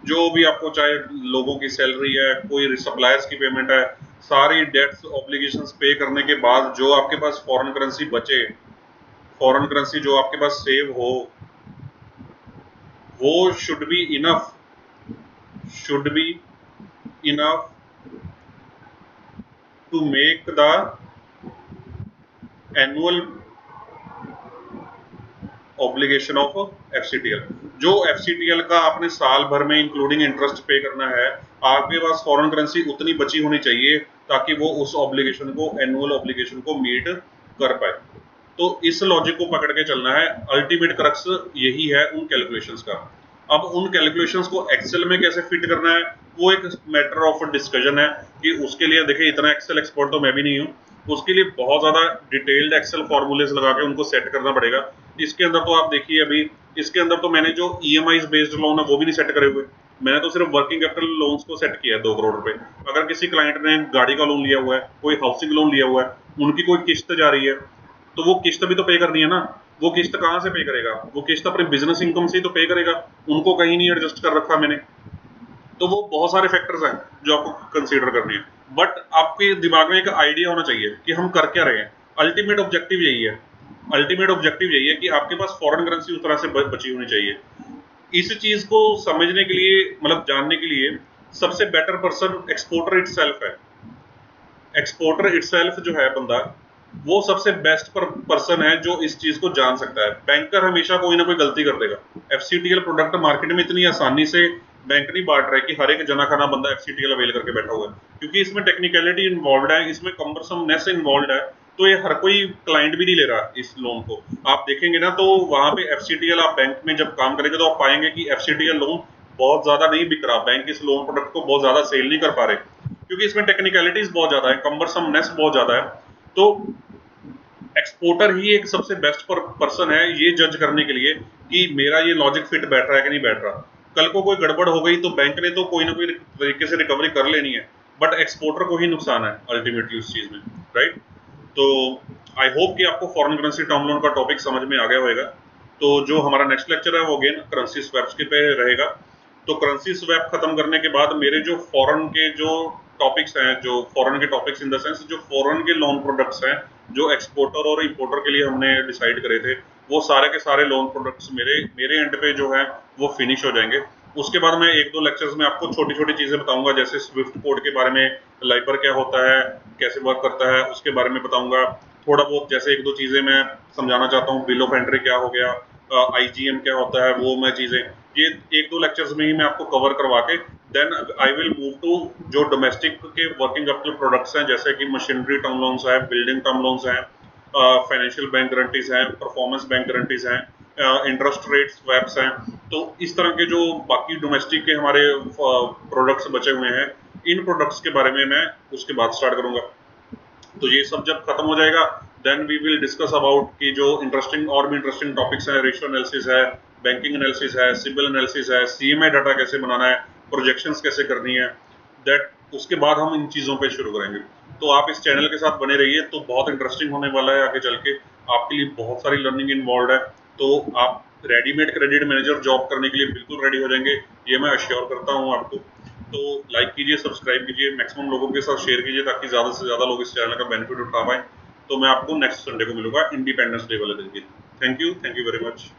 जो भी आपको, चाहे लोगों की सैलरी है, कोई सप्लायर्स की पेमेंट है, सारी डेट्स ऑब्लिगेशंस पे करने के बाद जो आपके पास फॉरेन करेंसी बचे, फॉरेन करेंसी जो आपके पास सेव हो, वो should be enough to make the annual obligation of FCTL. जो एफसीटीएल का आपने साल भर में इंक्लूडिंग इंटरेस्ट पे करना है, आपके पास फॉरेन करेंसी उतनी बची होनी चाहिए ताकि वो उस ऑब्लिगेशन को, एनुअल ऑब्लिगेशन को मीट कर पाए। तो इस लॉजिक को पकड़ के चलना है। अल्टीमेट क्रक्स यही है उन कैलकुलेशंस का। अब उन कैलकुलेशंस को एक्सेल में कैसे फिट करना है वो एक मैटर ऑफ डिस्कशन है कि उसके लिए देखिए इतना एक्सेल एक्सपर्ट तो मैं भी नहीं हूँ, उसके लिए बहुत ज़्यादा डिटेल्ड एक्सेल फॉर्मूलेस लगा के उनको सेट करना पड़ेगा। इसके अंदर तो आप देखिए अभी इसके अंदर तो मैंने जो ईएमआई बेस्ड लोन है वो भी नहीं सेट करे हुए, मैंने तो सिर्फ वर्किंग कैपिटल लोन्स को सेट किया है 2 करोड़ रुपए। अगर किसी क्लाइंट ने गाड़ी का लोन लिया हुआ है, कोई हाउसिंग लोन लिया हुआ है, उनकी कोई किस्त जा रही है, तो वो किस्त भी तो पे करनी है ना। वो किस्त कहाँ से पे करेगा? वो किस्त अपने बिजनेस इनकम से ही तो पे करेगा, उनको कहीं नहीं एडजस्ट कर रखा मैंने। तो वो बहुत सारे फैक्टर्स हैं जो आपको कंसीडर करने हैं। बट आपके दिमाग में एक आइडिया होना चाहिए कि हम कर क्या रहे हैं। अल्टीमेट ऑब्जेक्टिव यही है, अल्टीमेट ऑब्जेक्टिव यही है कि आपके पास फॉरेन करेंसी उस तरह से बची होनी चाहिए। इस चीज को समझने के लिए, मतलब जानने के लिए, सबसे बेटर पर्सन एक्सपोर्टर इटसेल्फ है। एक्सपोर्टर इटसेल्फ जो है बंदा, वो सबसे बेस्ट पर्सन है जो इस चीज को जान सकता है। बैंकर हमेशा कोई ना कोई गलती कर देगा। एफसीटीएल प्रोडक्ट मार्केट में इतनी आसानी से बैंक नहीं बांट रहा है कि हर एक जना खाना बंदा एफसीटीएल अवेल करके बैठा हुआ है, क्योंकि इसमें टेक्निकलिटी इन्वॉल्व है, इसमें कम्बरसमनेस इन्वॉल्व है। तो ये हर कोई क्लाइंट भी नहीं ले रहा इस लोन को। आप देखेंगे ना तो वहां पे एफसीटीएल, आप बैंक में जब काम करेंगे तो आप पाएंगे कि एफसीटीएल लोन बहुत ज्यादा नहीं बिक रहा, बैंक इस लोन प्रोडक्ट को बहुत ज्यादा सेल नहीं कर पा रहे, क्योंकि इसमें टेक्निकलिटीज बहुत ज्यादा है, कम्बरसमनेस बहुत ज्यादा है। तो एक्सपोर्टर ही एक सबसे बेस्ट पर्सन है ये जज करने के लिए कि मेरा ये लॉजिक फिट बैठ रहा है कि नहीं बैठ रहा। कल को कोई गड़बड़ हो गई तो बैंक ने तो कोई ना कोई तरीके से रिकवरी कर लेनी है, बट एक्सपोर्टर को ही नुकसान है अल्टीमेटली उस चीज में, राइट। तो आई होप कि आपको फॉरेन करेंसी टर्म लोन का टॉपिक समझ में आ गया होगा। तो जो हमारा नेक्स्ट लेक्चर है वो अगेन करेंसी स्वैप्स के पे रहेगा। तो करेंसी स्वैप खत्म करने के बाद मेरे जो फॉरेन के जो टॉपिक्स हैं, जो फॉरेन के टॉपिक्स इन द सेंस जो फॉरेन के लोन प्रोडक्ट्स हैं जो एक्सपोर्टर और इंपोर्टर के लिए हमने डिसाइड करे थे, वो सारे के सारे लोन प्रोडक्ट्स मेरे मेरे एंड पे जो है वो फिनिश हो जाएंगे। उसके बाद मैं एक दो लेक्चर्स में आपको छोटी छोटी चीजें बताऊंगा, जैसे स्विफ्ट कोड के बारे में, लाइबर क्या होता है, कैसे वर्क करता है, उसके बारे में बताऊंगा। थोड़ा बहुत जैसे एक दो चीजें मैं समझाना चाहता हूँ, बिल ऑफ एंट्री क्या हो गया, आईजीएम क्या होता है, वो मैं चीजें ये एक दो लेक्चर्स में ही मैं आपको कवर करवा के then I will move to जो डोमेस्टिक के वर्किंग कैपिटल प्रोडक्ट्स हैं, जैसे कि मशीनरी टर्म लोन्स है, बिल्डिंग टर्म लोन्स हैं, फाइनेंशियल बैंक गारंटीज हैं, परफॉर्मेंस बैंक गारंटीज हैं, इंटरेस्ट रेट स्वैप्स हैं। तो इस तरह के जो बाकी डोमेस्टिक के हमारे प्रोडक्ट्स बचे हुए हैं, इन प्रोडक्ट्स के बारे में मैं उसके बाद स्टार्ट करूंगा। तो ये सब जब खत्म हो जाएगा then we will discuss about कि जो इंटरेस्टिंग और भी इंटरेस्टिंग टॉपिक्स हैं, रेशियो एनालिसिस है, बैंकिंग एनालिसिस है, सिबिल एनालिसिस है, सीएमआई डाटा कैसे बनाना है, प्रोजेक्शंस कैसे करनी है, दैट उसके बाद हम इन चीज़ों पे शुरू करेंगे। तो आप इस चैनल के साथ बने रहिए, तो बहुत इंटरेस्टिंग होने वाला है आगे चल के, आपके लिए बहुत सारी लर्निंग इन्वॉल्व है। तो आप रेडीमेड क्रेडिट मैनेजर जॉब करने के लिए बिल्कुल रेडी हो जाएंगे, ये मैं अश्योर करता हूँ आपको। तो लाइक कीजिए, सब्सक्राइब कीजिए, मैक्सिमम लोगों के साथ शेयर कीजिए ताकि ज़्यादा से ज़्यादा लोग इस चैनल का बेनिफिट उठा पाएँ। तो मैं आपको नेक्स्ट संडे को मिलूंगा इंडिपेंडेंस डे वाले दिन की। Thank you very much.